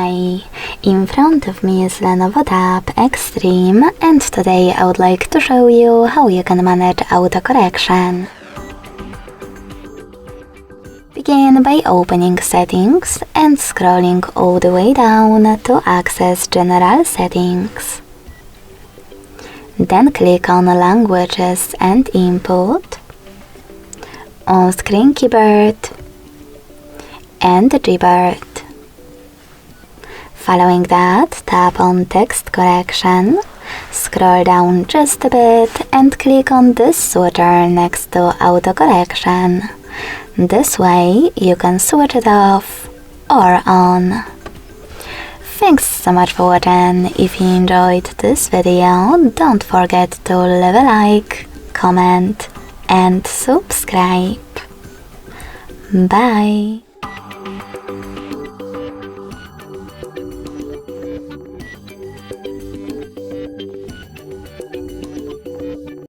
Hi! In front of me is LENOVO Tab Extreme, and today I would like to show you how you can manage autocorrection. Begin by opening Settings and scrolling all the way down to access General Settings. Then click on Languages and Input, On-Screen Keyboard, and Gboard. Following that, tap on Text Correction, scroll down just a bit and click on this switcher next to Autocorrection. This way you can switch it off or on. Thanks so much for watching. If you enjoyed this video, don't forget to leave a like, comment and subscribe. Bye!